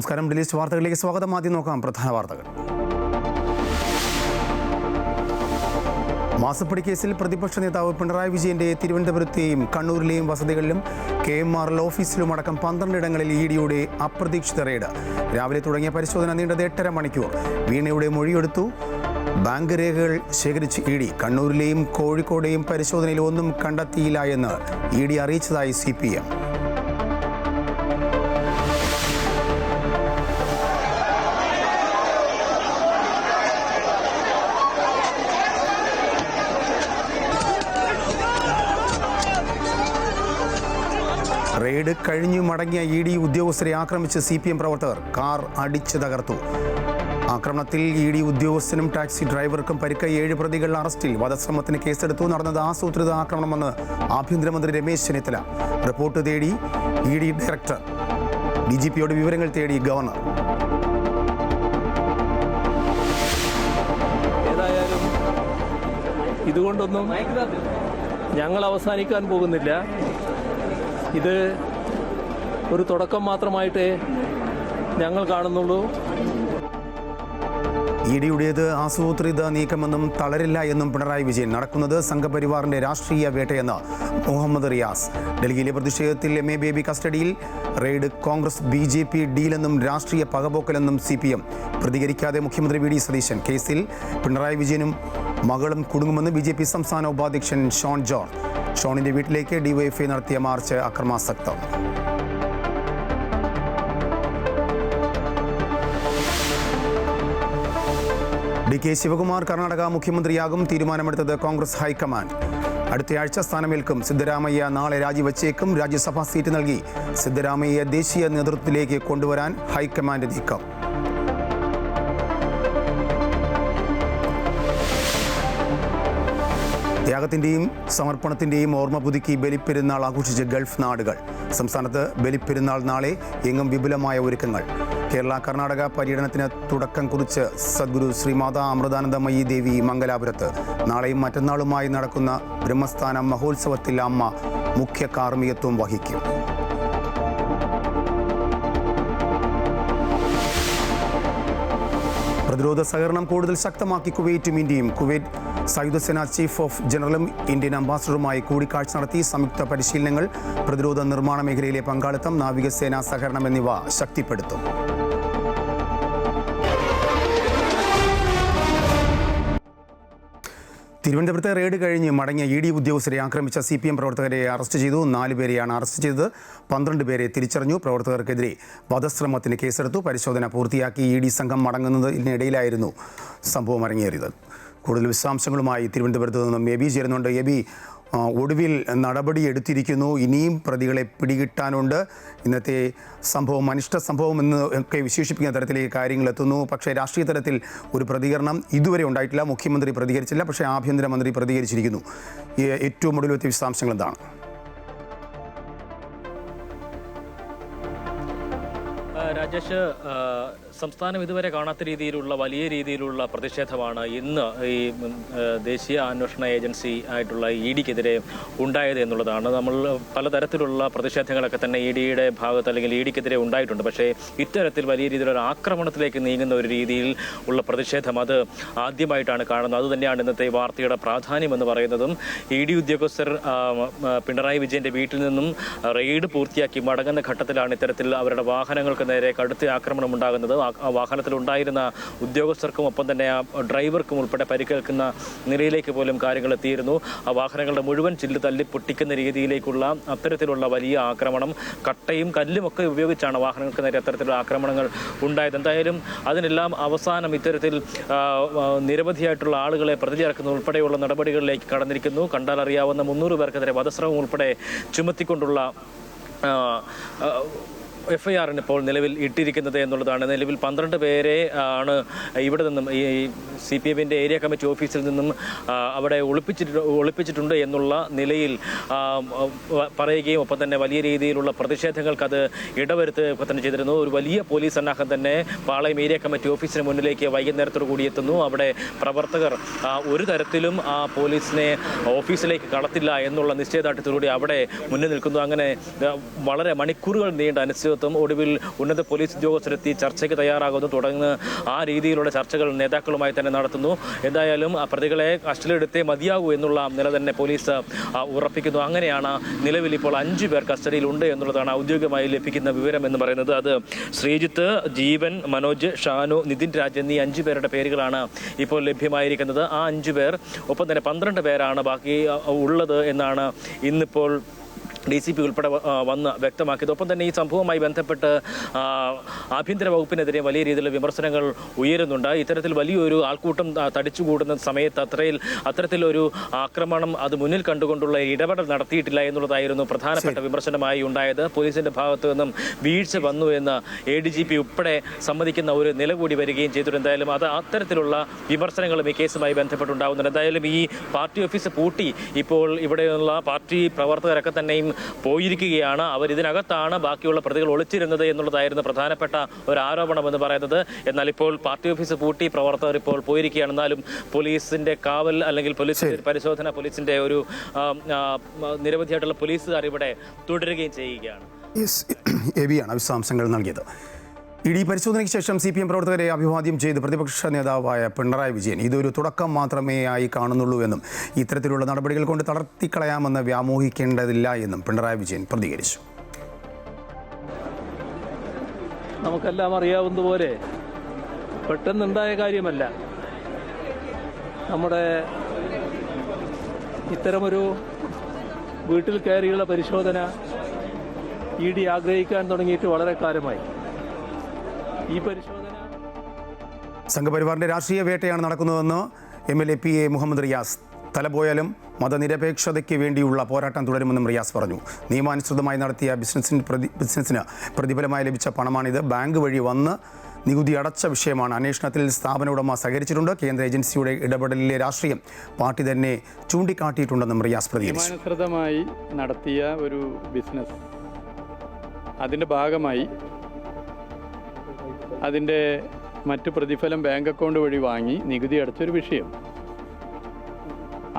നമസ്കാരം. ഡെയിലി വാർത്തകളിലേക്ക് സ്വാഗതം. ആദ്യം നോക്കാം പ്രധാന വാർത്തകൾ. മാസപ്പടി കേസിൽ പ്രതിപക്ഷ നേതാവ് പിണറായി വിജയന്റെ തിരുവനന്തപുരത്തെയും കണ്ണൂരിലെയും വസതികളിലും KMRL ഓഫീസിലുമടക്കം 12 ഇടങ്ങളിൽ EDയുടെ അപ്രതീക്ഷിത റെയ്ഡ്. രാവിലെ തുടങ്ങിയ പരിശോധന നീണ്ടത് 8.5 മണിക്കൂർ. വീണയുടെ മൊഴിയെടുത്തു. ബാങ്ക് രേഖകൾ ശേഖരിച്ച് ED. കണ്ണൂരിലെയും കോഴിക്കോടെയും പരിശോധനയിൽ ഒന്നും കണ്ടെത്തിയില്ല എന്ന് ED അറിയിച്ചതായി CPM. റെയ്ഡ് കഴിഞ്ഞു മടങ്ങിയ ED ഉദ്യോഗസ്ഥരെ ആക്രമിച്ച് CPM പ്രവർത്തകർ. കാർ അടിച്ചു തകർത്തു. ആക്രമണത്തിൽ ED ഉദ്യോഗസ്ഥനും ടാക്സി ഡ്രൈവർക്കും പരിക്ക്. 7 പ്രതികൾ അറസ്റ്റിൽ. വധശ്രമത്തിന് കേസെടുത്തു. നടന്നത് ആസൂത്രിത ആക്രമണമെന്ന് ആഭ്യന്തരമന്ത്രി രമേശ് ചെന്നിത്തല. റിപ്പോർട്ട് തേടി ED ഡയറക്ടർ. DGPയോട് വിവരങ്ങൾ തേടി ഗവർണർ. ഏതായാലും ഇതുകൊണ്ടൊന്നും ഞങ്ങൾ അവസാനിക്കാൻ പോകുന്നില്ല. ഇത് ഒരു തുടക്കം മാത്രമായിട്ട് ഞങ്ങൾ കാണുന്നുള്ളൂ. EDയുടേത് ആസൂത്രിത നീക്കമെന്നും തളരില്ല എന്നും പിണറായി വിജയൻ. നടക്കുന്നത് സംഘപരിവാറിന്റെ രാഷ്ട്രീയ വേട്ടയെന്ന് മുഹമ്മദ് റിയാസ്. ഡൽഹിയിലെ പ്രതിഷേധത്തിൽ MA ബേബി കസ്റ്റഡിയിൽ. റെയ്ഡ് കോൺഗ്രസ് BJP ഡീലെന്നും രാഷ്ട്രീയ പകപോക്കലെന്നും CPM. പ്രതികരിക്കാതെ മുഖ്യമന്ത്രി VD സതീശൻ. കേസിൽ പിണറായി വിജയനും മകളും കുടുങ്ങുമെന്ന് BJP സംസ്ഥാന ഉപാധ്യക്ഷൻ ഷോൺ ജോർജ്. ഷോണിന്റെ വീട്ടിലേക്ക് DYFI നടത്തിയ മാർച്ച് അക്രമാസക്തം. DK ശിവകുമാർ കർണാടക മുഖ്യമന്ത്രിയാകും. തീരുമാനമെടുത്തത് കോൺഗ്രസ് ഹൈക്കമാൻഡ്. അടുത്തയാഴ്ച സ്ഥാനമേൽക്കും. സിദ്ധരാമയ്യ നാളെ രാജിവച്ചേക്കും. രാജ്യസഭാ സീറ്റ് നൽകി സിദ്ധരാമയ്യ ദേശീയ നേതൃത്വത്തിലേക്ക് കൊണ്ടുവരാൻ ഹൈക്കമാൻഡ് നീക്കം. ത്യാഗത്തിൻ്റെയും സമർപ്പണത്തിൻ്റെയും ഓർമ്മ പുതുക്കി ബലിപ്പെരുന്നാൾ ആഘോഷിച്ച് ഗൾഫ് നാടുകൾ. സംസ്ഥാനത്ത് ബലിപ്പെരുന്നാൾ നാളെ. എങ്ങും വിപുലമായ ഒരുക്കങ്ങൾ. കേരള കർണാടക പര്യടനത്തിന് തുടക്കം കുറിച്ച് സദ്ഗുരു ശ്രീമാതാ അമൃതാനന്ദമയി ദേവി മംഗലാപുരത്ത്. നാളെയും മറ്റന്നാളുമായി നടക്കുന്ന ബ്രഹ്മസ്ഥാന മഹോത്സവത്തിൽ അമ്മ മുഖ്യ കാർമ്മികത്വം വഹിക്കും. പ്രതിരോധ സഹകരണം കൂടുതൽ ശക്തമാക്കി കുവൈറ്റും ഇന്ത്യയും. കുവൈറ്റ് സായുധസേന ചീഫ് ഓഫ് ജനറലും ഇന്ത്യൻ അംബാസഡറുമായി കൂടിക്കാഴ്ച നടത്തി. സംയുക്ത പരിശീലനങ്ങൾ, പ്രതിരോധ നിർമ്മാണ മേഖലയിലെ പങ്കാളിത്തം, നാവികസേനാ സഹകരണം എന്നിവ ശക്തിപ്പെടുത്തും. തിരുവനന്തപുരത്തെ റെയ്ഡ് കഴിഞ്ഞ് മടങ്ങിയ ED ഉദ്യോഗസ്ഥരെ ആക്രമിച്ച CPM പ്രവർത്തകരെ അറസ്റ്റ് ചെയ്തു. 4 പേരെയാണ് അറസ്റ്റ് ചെയ്തത്. 12 പേരെ തിരിച്ചറിഞ്ഞു. പ്രവർത്തകർക്കെതിരെ വധശ്രമത്തിന് കേസെടുത്തു. പരിശോധന പൂർത്തിയാക്കി ED സംഘം മടങ്ങുന്നതിനിടയിലായിരുന്നു സംഭവം അരങ്ങേറിയത്. കൂടുതൽ വിശദാംശങ്ങളുമായി തിരുവനന്തപുരത്ത് നിന്നും എബി ചേരുന്നുണ്ട്. എബി, ഒടുവിൽ നടപടി എടുത്തിരിക്കുന്നു. ഇനിയും പ്രതികളെ പിടികിട്ടാനുണ്ട്. ഇന്നത്തെ സംഭവം അനിഷ്ട സംഭവം എന്ന് ഒക്കെ വിശേഷിപ്പിക്കുന്ന തരത്തിലേക്ക് കാര്യങ്ങൾ എത്തുന്നു. പക്ഷേ രാഷ്ട്രീയ തലത്തിൽ ഒരു പ്രതികരണം ഇതുവരെ ഉണ്ടായിട്ടില്ല. മുഖ്യമന്ത്രി പ്രതികരിച്ചില്ല. പക്ഷേ ആഭ്യന്തരമന്ത്രി പ്രതികരിച്ചിരിക്കുന്നു. ഏറ്റവും ഒടുവിലത്തെ വിശദാംശങ്ങൾ എന്താണ്? രാജേഷ്, സംസ്ഥാനം ഇതുവരെ കാണാത്ത രീതിയിലുള്ള വലിയ രീതിയിലുള്ള പ്രതിഷേധമാണ് ഇന്ന് ഈ ദേശീയ അന്വേഷണ ഏജൻസി ആയിട്ടുള്ള EDക്കെതിരെ ഉണ്ടായത് എന്നുള്ളതാണ്. നമ്മൾ പലതരത്തിലുള്ള പ്രതിഷേധങ്ങളൊക്കെ തന്നെ EDയുടെ ഭാഗത്ത് അല്ലെങ്കിൽ EDക്കെതിരെ ഉണ്ടായിട്ടുണ്ട്. പക്ഷേ ഇത്തരത്തിൽ വലിയ രീതിയിലുള്ള ആക്രമണത്തിലേക്ക് നീങ്ങുന്ന ഒരു രീതിയിൽ ഉള്ള പ്രതിഷേധം അത് ആദ്യമായിട്ടാണ് കാണുന്നത്. അതുതന്നെയാണ് ഇന്നത്തെ വാർത്തയുടെ പ്രാധാന്യം എന്ന് പറയുന്നതും. ED ഉദ്യോഗസ്ഥർ പിണറായി വിജയന്റെ വീട്ടിൽ നിന്നും റെയ്ഡ് പൂർത്തിയാക്കി മടങ്ങുന്ന ഘട്ടത്തിലാണ് ഇത്തരത്തിൽ അവരുടെ വാഹനങ്ങൾക്ക് നേരെ കടുത്ത ആക്രമണം ഉണ്ടാകുന്നത്. വാഹനത്തിലുണ്ടായിരുന്ന ഉദ്യോഗസ്ഥർക്കും ഒപ്പം തന്നെ ആ ഡ്രൈവർക്കും ഉൾപ്പെടെ പരിക്കേൽക്കുന്ന നിലയിലേക്ക് പോലും കാര്യങ്ങൾ എത്തിയിരുന്നു. ആ വാഹനങ്ങളുടെ മുഴുവൻ ചില്ല് തല്ലി പൊട്ടിക്കുന്ന രീതിയിലേക്കുള്ള അത്തരത്തിലുള്ള വലിയ ആക്രമണം, കട്ടയും കല്ലും ഒക്കെ ഉപയോഗിച്ചാണ് വാഹനങ്ങൾക്ക് നേരെ അത്തരത്തിലുള്ള ആക്രമണങ്ങൾ ഉണ്ടായത്. എന്തായാലും അതിനെല്ലാം അവസാനം ഇത്തരത്തിൽ നിരവധിയായിട്ടുള്ള ആളുകളെ പ്രതി ചേർക്കുന്ന ഉൾപ്പെടെയുള്ള നടപടികളിലേക്ക് കടന്നിരിക്കുന്നു. കണ്ടാൽ അറിയാവുന്ന 300 പേർക്കെതിരെ വധശ്രമം ഉൾപ്പെടെ ചുമത്തിക്കൊണ്ടുള്ള FIR ഇപ്പോൾ നിലവിൽ ഇട്ടിരിക്കുന്നത് എന്നുള്ളതാണ്. നിലവിൽ 12 പേരെ ആണ് ഇവിടെ നിന്നും ഈ CPMന്റെ ഏരിയ കമ്മിറ്റി ഓഫീസിൽ നിന്നും അവിടെ ഒളിപ്പിച്ചിട്ടുണ്ട് എന്നുള്ള നിലയിൽ പറയുകയും ഒപ്പം തന്നെ വലിയ രീതിയിലുള്ള പ്രതിഷേധങ്ങൾക്ക് അത് ഇടവരുത്തുക തന്നെ ചെയ്തിരുന്നു. ഒരു വലിയ പോലീസ് സന്നാഹം തന്നെ പാളയം ഏരിയ കമ്മിറ്റി ഓഫീസിന് മുന്നിലേക്ക് വൈകുന്നേരത്തോടു കൂടി എത്തുന്നു. അവിടെ പ്രവർത്തകർ ഒരു തരത്തിലും ആ പോലീസിനെ ഓഫീസിലേക്ക് കടത്തില്ല എന്നുള്ള നിശ്ചയദാർഢ്യത്തോടുകൂടി അവിടെ മുന്നിൽ നിൽക്കുന്നു. അങ്ങനെ വളരെ മണിക്കൂറുകൾ നീണ്ട അനിശ്ചിതത്വം നടത്തും. ഒടുവിൽ ഉന്നത പോലീസ് ഉദ്യോഗസ്ഥരെത്തി ചർച്ചയ്ക്ക് തയ്യാറാകുന്നു. തുടർന്ന് ആ രീതിയിലുള്ള ചർച്ചകൾ നേതാക്കളുമായി തന്നെ നടത്തുന്നു. എന്തായാലും പ്രതികളെ കസ്റ്റഡിയിലെടുത്തേ മതിയാകൂ എന്നുള്ള നില തന്നെ പോലീസ് ഉറപ്പിക്കുന്നു. അങ്ങനെയാണ് നിലവിൽ ഇപ്പോൾ 5 പേർ കസ്റ്റഡിയിലുണ്ട് എന്നുള്ളതാണ് ഔദ്യോഗികമായി ലഭിക്കുന്ന വിവരം എന്ന് പറയുന്നത്. അത് ശ്രീജിത്ത്, ജീവൻ, മനോജ്, ഷാനു, നിതിൻ രാജ് എന്നീ 5 പേരുടെ പേരുകളാണ് ഇപ്പോൾ ലഭ്യമായിരിക്കുന്നത്. ആ 5 പേർ ഒപ്പം തന്നെ 12 പേരാണ് ബാക്കി ഉള്ളത് എന്നാണ് ഇന്നിപ്പോൾ DCP ഉൾപ്പെടെ വന്ന് വ്യക്തമാക്കിയത്. ഒപ്പം തന്നെ ഈ സംഭവവുമായി ബന്ധപ്പെട്ട് ആഭ്യന്തര വകുപ്പിനെതിരെ വലിയ രീതിയിലുള്ള വിമർശനങ്ങൾ ഉയരുന്നുണ്ട്. ഇത്തരത്തിൽ വലിയൊരു ആൾക്കൂട്ടം തടിച്ചുകൂടുന്ന സമയത്ത് അത്തരത്തിലൊരു ആക്രമണം അത് മുന്നിൽ കണ്ടുകൊണ്ടുള്ള ഇടപെടൽ നടത്തിയിട്ടില്ല എന്നുള്ളതായിരുന്നു പ്രധാനപ്പെട്ട വിമർശനമായി ഉണ്ടായത്. പോലീസിന്റെ ഭാഗത്തു നിന്നും വീഴ്ച വന്നു എന്ന് ADGP ഉൾപ്പെടെ സമ്മതിക്കുന്ന ഒരു നില കൂടി വരികയും ചെയ്തിട്ടുണ്ട്. എന്തായാലും അത് അത്തരത്തിലുള്ള വിമർശനങ്ങളും ഈ കേസുമായി ബന്ധപ്പെട്ടുണ്ടാകുന്നുണ്ട്. എന്തായാലും ഈ പാർട്ടി ഓഫീസ് പൂട്ടി ഇപ്പോൾ ഇവിടെയുള്ള പാർട്ടി പ്രവർത്തകരൊക്കെ തന്നെയും പോയിരിക്കുകയാണ്. അവർ ഇതിനകത്താണ് ബാക്കിയുള്ള പ്രതികൾ ഒളിച്ചിരുന്നത് എന്നുള്ളതായിരുന്നു പ്രധാനപ്പെട്ട ഒരു ആരോപണം എന്ന് പറയുന്നത്. എന്നാൽ ഇപ്പോൾ പാർട്ടി ഓഫീസ് പൂട്ടി പ്രവർത്തകർ ഇപ്പോൾ പോയിരിക്കുകയാണ്. എന്നാലും പോലീസിന്റെ കാവൽ അല്ലെങ്കിൽ പോലീസിന്റെ പരിശോധന, പോലീസിന്റെ ഒരു നിരവധിയായിട്ടുള്ള പോലീസുകാർ ഇവിടെ തുടരുകയും ചെയ്യുകയാണ്. എബിയാണ് വിശദാംശങ്ങൾ നൽകിയത്. ED പരിശോധനയ്ക്ക് ശേഷം CPM പ്രവർത്തകരെ അഭിവാദ്യം ചെയ്ത് പ്രതിപക്ഷ നേതാവായ പിണറായി വിജയൻ ഇതൊരു തുടക്കം മാത്രമേ ആയി കാണുന്നുള്ളൂ എന്നും ഇത്തരത്തിലുള്ള നടപടികൾ കൊണ്ട് തളർത്തിക്കളയാമെന്ന് വ്യാമോഹിക്കേണ്ടതില്ല എന്നും പിണറായി വിജയൻ പ്രതികരിച്ചു. നമുക്കെല്ലാം അറിയാവുന്നതുപോലെ പെട്ടെന്നുണ്ടായ കാര്യമല്ല. നമ്മുടെ ഇത്തരമൊരു വീട്ടിൽ കയറിയുള്ള പരിശോധന ED ആഗ്രഹിക്കാൻ തുടങ്ങിയിട്ട് വളരെ കാലമായി. ഈ പരിശോധന സംഘപരിവാറിന്റെ രാഷ്ട്രീയ വേട്ടയാണ് നടക്കുന്നതെന്ന് MLA PA മുഹമ്മദ് റിയാസ്. തലപോയാലും മതനിരപേക്ഷതയ്ക്ക് വേണ്ടിയുള്ള പോരാട്ടം തുടരുമെന്നും റിയാസ് പറഞ്ഞു. നിയമാനുസൃതമായി നടത്തിയ ബിസിനസ്സിന് പ്രതിഫലമായി ലഭിച്ച പണമാണിത്. ബാങ്ക് വഴി വന്ന് നികുതി അടച്ച വിഷയമാണ്. അന്വേഷണത്തിൽ സ്ഥാപന ഉടമ സഹകരിച്ചിട്ടുണ്ട്. കേന്ദ്ര ഏജൻസിയുടെ ഇടപെടലിലെ രാഷ്ട്രീയം പാർട്ടി തന്നെ ചൂണ്ടിക്കാട്ടിയിട്ടുണ്ടെന്നും റിയാസ് പ്രതികരിച്ചു. നിയമാനുസൃതമായി നടത്തിയ ഒരു ബിസിനസ്, അതിൻ്റെ ഭാഗമായി അതിൻ്റെ മറ്റ് പ്രതിഫലം ബാങ്ക് അക്കൗണ്ട് വഴി വാങ്ങി നികുതി അടച്ചൊരു വിഷയം.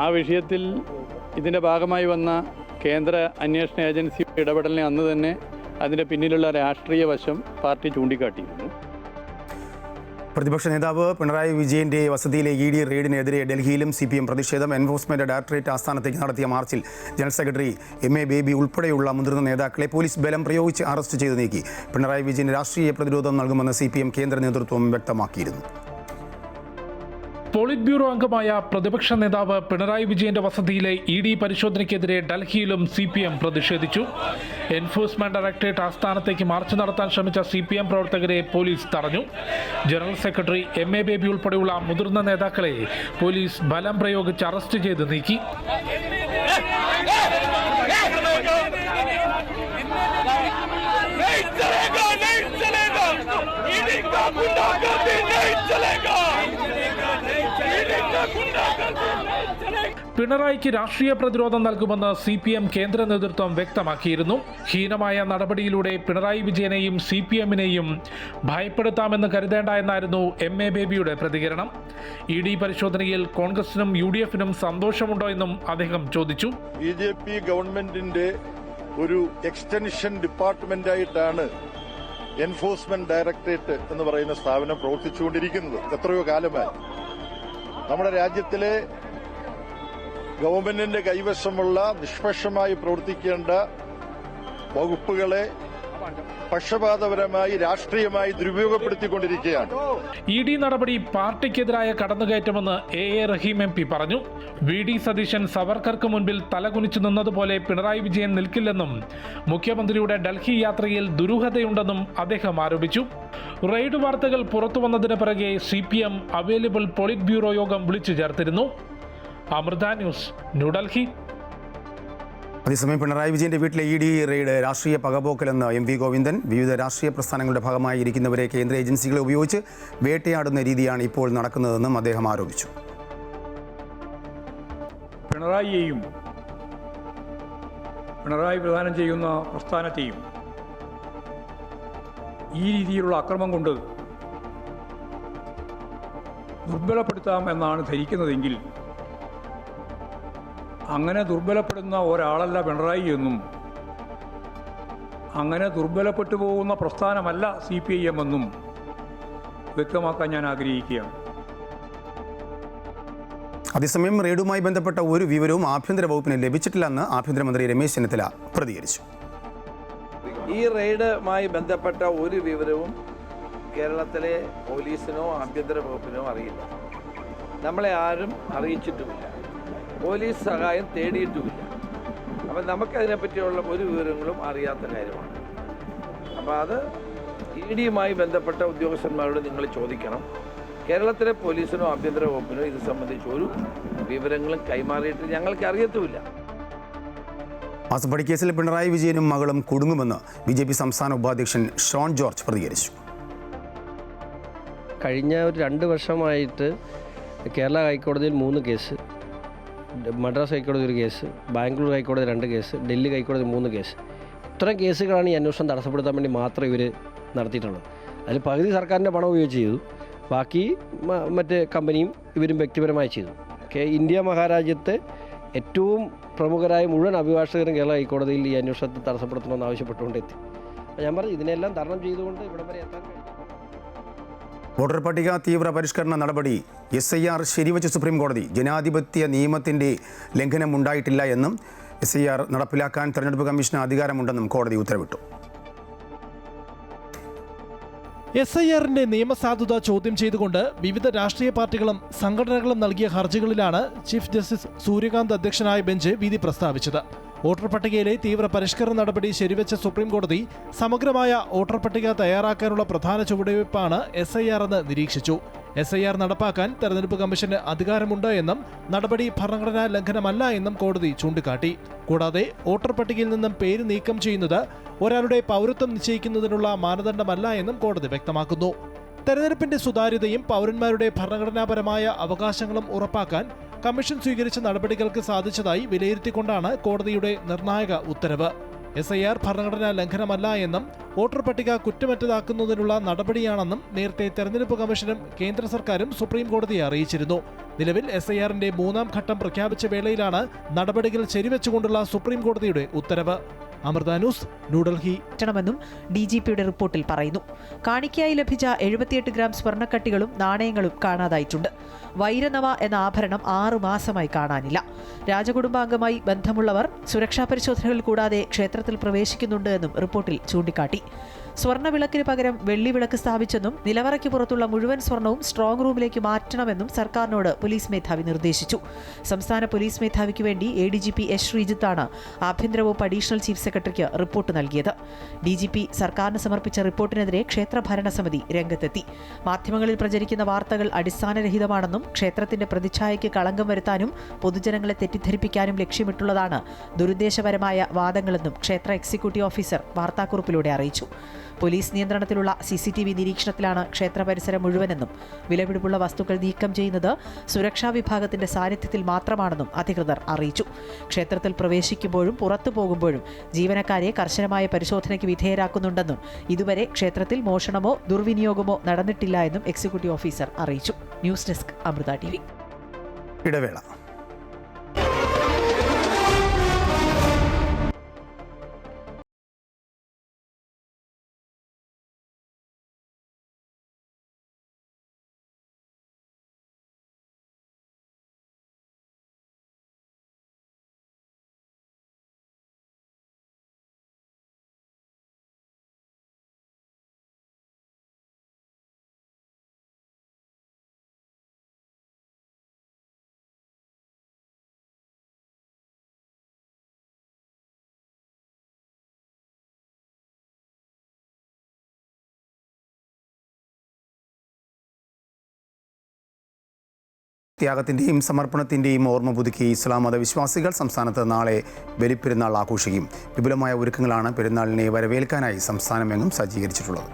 ആ വിഷയത്തിൽ ഇതിൻ്റെ ഭാഗമായി വന്ന കേന്ദ്ര അന്വേഷണ ഏജൻസി ഇടപെടലിനെ അന്ന് തന്നെ അതിൻ്റെ പിന്നിലുള്ള രാഷ്ട്രീയ വശം പാർട്ടി ചൂണ്ടിക്കാട്ടിയിരുന്നു. പ്രതിപക്ഷ നേതാവ് പിണറായി വിജയന്റെ വസതിയിലെ ED റെയ്ഡിനെതിരെ ഡൽഹിയിലും CPM പ്രതിഷേധം. എൻഫോഴ്സ്മെന്റ് ഡയറക്ടറേറ്റ് ആസ്ഥാനത്തേക്ക് നടത്തിയ മാർച്ചിൽ ജനറൽ സെക്രട്ടറി MA ബേബി ഉൾപ്പെടെയുള്ള മുതിർന്ന നേതാക്കളെ പോലീസ് ബലം പ്രയോഗിച്ച് അറസ്റ്റ് ചെയ്ത് നീക്കി. പിണറായി വിജയന് രാഷ്ട്രീയ പ്രതിരോധം നൽകുമെന്ന് CPM കേന്ദ്ര നേതൃത്വം വ്യക്തമാക്കിയിരുന്നു. പോളിറ്റ് ബ്യൂറോ അംഗമായ പ്രതിപക്ഷ നേതാവ് പിണറായി വിജയന്റെ വസതിയിലെ ED പരിശോധനയ്ക്കെതിരെ ഡൽഹിയിലും CPM പ്രതിഷേധിച്ചു. എൻഫോഴ്സ്മെന്റ് ഡയറക്ടറേറ്റ് ആസ്ഥാനത്തേക്ക് മാർച്ച് നടത്താൻ ശ്രമിച്ച CPM പ്രവർത്തകരെ പോലീസ് തടഞ്ഞു. ജനറൽ സെക്രട്ടറി MA ബേബി ഉൾപ്പെടെയുള്ള മുതിർന്ന നേതാക്കളെ പോലീസ് ബലം പ്രയോഗിച്ച് അറസ്റ്റ് ചെയ്ത് നീക്കി. പിണറായിക്ക് രാഷ്ട്രീയ പ്രതിരോധം നൽകുമെന്ന് CPM കേന്ദ്ര നേതൃത്വം വ്യക്തമാക്കിയിരുന്നു. ഹീനമായ നടപടിയിലൂടെ പിണറായി വിജയനെയും CPM-നെയും ഭയപ്പെടുത്താമെന്ന് കരുതേണ്ട എന്നായിരുന്നു MA ബേബിയുടെ പ്രതികരണം. ED പരിശോധനയിൽ കോൺഗ്രസിനും UDF-നും സന്തോഷമുണ്ടോ എന്നും അദ്ദേഹം ചോദിച്ചു. BJP ഗവൺമെന്റിന്റെ ഒരു എക്സ്റ്റൻഷൻ ഡിപ്പാർട്ട്മെന്റായിട്ടാണ് എൻഫോഴ്സ്മെന്റ് ഡയറക്ടറേറ്റ് എന്ന് പറയുന്ന സ്ഥാപനം പ്രവർത്തിച്ചുകൊണ്ടിരിക്കുന്നത്. എത്രയോ കാലമായി നമ്മുടെ രാജ്യത്തിലെ ഗവൺമെന്റിന്റെ കൈവശമുള്ള നിഷ്പക്ഷമായി പ്രവർത്തിക്കേണ്ട വകുപ്പുകളെ പക്ഷപാതപരമായി രാഷ്ട്രീയമായി ദുരുപയോഗപ്പെടുത്തിക്കൊണ്ടിരിക്കുകയാണ്. ED നടപടി പാർട്ടിക്കെതിരായ കടന്നുകയറ്റമെന്ന് AA റഹീം MP പറഞ്ഞു. VD സതീശൻ സവർക്കർക്ക് മുൻപിൽ തലകുനിച്ചു നിന്നതുപോലെ പിണറായി വിജയൻ നിൽക്കില്ലെന്നും മുഖ്യമന്ത്രിയുടെ ഡൽഹി യാത്രയിൽ ദുരൂഹതയുണ്ടെന്നും അദ്ദേഹം ആരോപിച്ചു. റെയ്ഡ് വാർത്തകൾ പുറത്തു വന്നതിന് പിറകെ CPM അവൈലബിൾ പോളിറ്റ് ബ്യൂറോ യോഗം വിളിച്ചു ചേർത്തിരുന്നു. അമൃത ന്യൂസ്, ന്യൂഡൽഹി. അതേസമയം പിണറായി വിജയന്റെ വീട്ടിലെ ED റെയ്ഡ് രാഷ്ട്രീയ പകപോക്കലെന്ന് MV ഗോവിന്ദൻ. വിവിധ രാഷ്ട്രീയ പ്രസ്ഥാനങ്ങളുടെ ഭാഗമായി ഇരിക്കുന്നവരെ കേന്ദ്ര ഏജൻസികളെ ഉപയോഗിച്ച് വേട്ടയാടുന്ന രീതിയാണ് ഇപ്പോൾ നടക്കുന്നതെന്നും അദ്ദേഹം ആരോപിച്ചു. പിണറായിയെയും പിണറായി പ്രദാനം ചെയ്യുന്ന പ്രസ്ഥാനത്തെയും ഈ രീതിയിലുള്ള അക്രമം കൊണ്ട് ദുർബലപ്പെടുത്താം എന്നാണ് ധരിക്കുന്നതെങ്കിൽ അങ്ങനെ ദുർബലപ്പെടുന്ന ഒരാളല്ല പിണറായി എന്നും അങ്ങനെ ദുർബലപ്പെട്ടു പോകുന്ന പ്രസ്ഥാനമല്ല CPIM എന്നും വ്യക്തമാക്കാൻ ഞാൻ ആഗ്രഹിക്കുകയാണ്. അതേസമയം റെയ്ഡുമായി ബന്ധപ്പെട്ട ഒരു വിവരവും ആഭ്യന്തര വകുപ്പിന് ലഭിച്ചിട്ടില്ലെന്ന് ആഭ്യന്തരമന്ത്രി രമേശ് ചെന്നിത്തല പ്രതികരിച്ചു. ഈ റെയ്ഡുമായി ബന്ധപ്പെട്ട ഒരു വിവരവും കേരളത്തിലെ പോലീസിനോ ആഭ്യന്തര വകുപ്പിനോ അറിയില്ല. നമ്മളെ ആരും അറിയിച്ചിട്ടുമില്ല, പോലീസ് സഹായം തേടിയിട്ടുമില്ല. അപ്പം നമുക്കതിനെപ്പറ്റിയുള്ള ഒരു വിവരങ്ങളും അറിയാത്ത കാര്യമാണ്. അപ്പോൾ അത് EDയുമായി ബന്ധപ്പെട്ട ഉദ്യോഗസ്ഥന്മാരോട് നിങ്ങൾ ചോദിക്കണം. കേരളത്തിലെ പോലീസിനോ ആഭ്യന്തര വകുപ്പിനോ ഇത് സംബന്ധിച്ച് ഒരു വിവരങ്ങളും കൈമാറിയിട്ട് ഞങ്ങൾക്ക് അറിയത്തുമില്ല. മാസപ്പടി കേസിൽ പിണറായി വിജയനും മകളും കുടുങ്ങുമെന്ന് BJP സംസ്ഥാന ഉപാധ്യക്ഷൻ ഷോൺ ജോർജ് പ്രതികരിച്ചു. കഴിഞ്ഞ ഒരു 2 വർഷമായിട്ട് കേരള ഹൈക്കോടതിയിൽ 3 കേസ്, മദ്രാസ് ഹൈക്കോടതി 1 കേസ്, ബാംഗ്ലൂർ ഹൈക്കോടതി 2 കേസ്, ഡൽഹി ഹൈക്കോടതി 3 കേസ്. ഇത്തരം കേസുകളാണ് ഈ അന്വേഷണം തടസ്സപ്പെടുത്താൻ വേണ്ടി മാത്രം ഇവർ നടത്തിയിട്ടുള്ളത്. അതിൽ പകുതി സർക്കാരിൻ്റെ പണം ഉപയോഗിച്ച് ചെയ്തു, ബാക്കി മറ്റേ കമ്പനിയും ഇവരും വ്യക്തിപരമായി ചെയ്തു. ഇന്ത്യ മഹാരാജ്യത്തെ ഏറ്റവും പ്രമുഖരായ മുഴുവൻ അഭിഭാഷകരും കേരള ഹൈക്കോടതിയിൽ ഈ അന്വേഷണത്തെ തടസ്സപ്പെടുത്തണമെന്ന് ആവശ്യപ്പെട്ടുകൊണ്ടെത്തി. അപ്പോൾ ഞാൻ പറഞ്ഞു, ഇതിനെല്ലാം തരണം ചെയ്തുകൊണ്ട് ഇവിടം വരെ എത്താൻ കഴിയും. വോട്ടർ പട്ടിക തീവ്ര പരിഷ്കരണ നടപടി SIR ശരിവച്ച സുപ്രീം കോടതി. ജനാധിപത്യ നിയമത്തിൻ്റെ ലംഘനം ഉണ്ടായിട്ടില്ല എന്നും SIR നടപ്പിലാക്കാൻ തെരഞ്ഞെടുപ്പ് കമ്മീഷന് അധികാരമുണ്ടെന്നും കോടതി ഉത്തരവിട്ടു. SIRന്റെ നിയമസാധുത ചോദ്യം ചെയ്തുകൊണ്ട് വിവിധ രാഷ്ട്രീയ പാർട്ടികളും സംഘടനകളും നൽകിയ ഹർജികളിലാണ് ചീഫ് ജസ്റ്റിസ് സൂര്യകാന്ത് അധ്യക്ഷനായ ബെഞ്ച് വിധി പ്രസ്താവിച്ചത്. വോട്ടർ പട്ടികയിലെ തീവ്ര പരിഷ്കരണ നടപടി ശരിവെച്ച സുപ്രീം കോടതി സമഗ്രമായ വോട്ടർ പട്ടിക തയ്യാറാക്കാനുള്ള പ്രധാന ചുവടുവയ്പ്പാണ് SIR എന്ന് നിരീക്ഷിച്ചു. SIR നടപ്പാക്കാൻ തെരഞ്ഞെടുപ്പ് കമ്മീഷന് അധികാരമുണ്ട് എന്നും നടപടി ഭരണഘടനാ ലംഘനമല്ല എന്നും കോടതി ചൂണ്ടിക്കാട്ടി. കൂടാതെ വോട്ടർ പട്ടികയിൽ നിന്നും പേര് നീക്കം ചെയ്യുന്നത് ഒരാളുടെ പൗരത്വം നിശ്ചയിക്കുന്നതിനുള്ള മാനദണ്ഡമല്ല എന്നും കോടതി വ്യക്തമാക്കുന്നു. തെരഞ്ഞെടുപ്പിന്റെ സുതാര്യതയും പൗരന്മാരുടെ ഭരണഘടനാപരമായ അവകാശങ്ങളും ഉറപ്പാക്കാൻ കമ്മീഷൻ സ്വീകരിച്ച നടപടികൾക്ക് സാധിച്ചതായി വിലയിരുത്തിക്കൊണ്ടാണ് കോടതിയുടെ നിർണായക ഉത്തരവ്. SIR ഭരണഘടനാ ലംഘനമല്ല എന്നും വോട്ടർ പട്ടിക കുറ്റമറ്റതാക്കുന്നതിനുള്ള നടപടിയാണെന്നും നേരത്തെ തെരഞ്ഞെടുപ്പ് കമ്മീഷനും കേന്ദ്ര സർക്കാരും സുപ്രീം കോടതിയെ അറിയിച്ചിരുന്നു. നിലവിൽ SIRന്റെ 3ാം ഘട്ടം പ്രഖ്യാപിച്ച വേളയിലാണ് നടപടികൾ ശരിവെച്ചുകൊണ്ടുള്ള സുപ്രീം കോടതിയുടെ ഉത്തരവ്. അമൃത ന്യൂസ്, ന്യൂഡൽഹി. ണെന്നും DGPയുടെ റിപ്പോർട്ടിൽ പറയുന്നു. കാണിക്കയായി ലഭിച്ച 78 ഗ്രാം സ്വർണ്ണക്കട്ടികളും നാണയങ്ങളും കാണാതായിട്ടുണ്ട്. വൈരനവ എന്ന ആഭരണം 6 മാസമായി കാണാനില്ല. രാജകുടുംബാംഗമായി ബന്ധമുള്ളവർ സുരക്ഷാ പരിശോധനകൾ കൂടാതെ ക്ഷേത്രത്തിൽ പ്രവേശിക്കുന്നുണ്ട് എന്നും റിപ്പോർട്ടിൽ ചൂണ്ടിക്കാട്ടി. സ്വർണ്ണവിളക്കിന് പകരം വെള്ളിവിളക്ക് സ്ഥാപിച്ചെന്നും നിലവറയ്ക്ക് പുറത്തുള്ള മുഴുവൻ സ്വർണവും സ്ട്രോങ് റൂമിലേക്ക് മാറ്റണമെന്നും സർക്കാരിനോട് പോലീസ് മേധാവി നിർദ്ദേശിച്ചു. സംസ്ഥാന പോലീസ് മേധാവിക്ക് വേണ്ടി ADGP S. ശ്രീജിത്താണ് ആഭ്യന്തര വകുപ്പ് അഡീഷണൽ ചീഫ് സെക്രട്ടറിക്ക് റിപ്പോർട്ട് നൽകിയത്. DGP സർക്കാരിന് സമർപ്പിച്ച റിപ്പോർട്ടിനെതിരെ ക്ഷേത്ര ഭരണസമിതി രംഗത്തെത്തി. മാധ്യമങ്ങളിൽ പ്രചരിക്കുന്ന വാർത്തകൾ അടിസ്ഥാനരഹിതമാണെന്നും ക്ഷേത്രത്തിന്റെ പ്രതിച്ഛായയ്ക്ക് കളങ്കം വരുത്താനും പൊതുജനങ്ങളെ തെറ്റിദ്ധരിപ്പിക്കാനും ലക്ഷ്യമിട്ടുള്ളതാണ് ദുരുദ്ദേശപരമായ വാദങ്ങളെന്നും ക്ഷേത്ര എക്സിക്യൂട്ടീവ് ഓഫീസർ വാർത്താക്കുറിപ്പിലൂടെ അറിയിച്ചു. പോലീസ് നിയന്ത്രണത്തിലുള്ള CCTV നിരീക്ഷണത്തിലാണ് ക്ഷേത്ര പരിസരം മുഴുവനെന്നും വിലപിടിപ്പുള്ള വസ്തുക്കൾ നീക്കം ചെയ്യുന്നത് സുരക്ഷാ വിഭാഗത്തിന്റെ സാന്നിധ്യത്തിൽ മാത്രമാണെന്നും അധികൃതർ അറിയിച്ചു. ക്ഷേത്രത്തിൽ പ്രവേശിക്കുമ്പോഴും പുറത്തു പോകുമ്പോഴും ജീവനക്കാരെ കർശനമായ പരിശോധനയ്ക്ക് വിധേയരാക്കുന്നുണ്ടെന്നും ഇതുവരെ ക്ഷേത്രത്തിൽ മോഷണമോ ദുർവിനിയോഗമോ നടന്നിട്ടില്ല എന്നും എക്സിക്യൂട്ടീവ് ഓഫീസർ അറിയിച്ചു. News desk Amrita TV. ഇടവേള. ത്യാഗത്തിൻ്റെയും സമർപ്പണത്തിൻ്റെയും ഓർമ്മ പുതുക്കി ഇസ്ലാം മതവിശ്വാസികൾ സംസ്ഥാനത്ത് നാളെ ബലിപ്പെരുന്നാൾ ആഘോഷിക്കും. വിപുലമായ ഒരുക്കങ്ങളാണ് പെരുന്നാളിനെ വരവേൽക്കാനായി സംസ്ഥാനമെങ്ങും സജ്ജീകരിച്ചിട്ടുള്ളത്.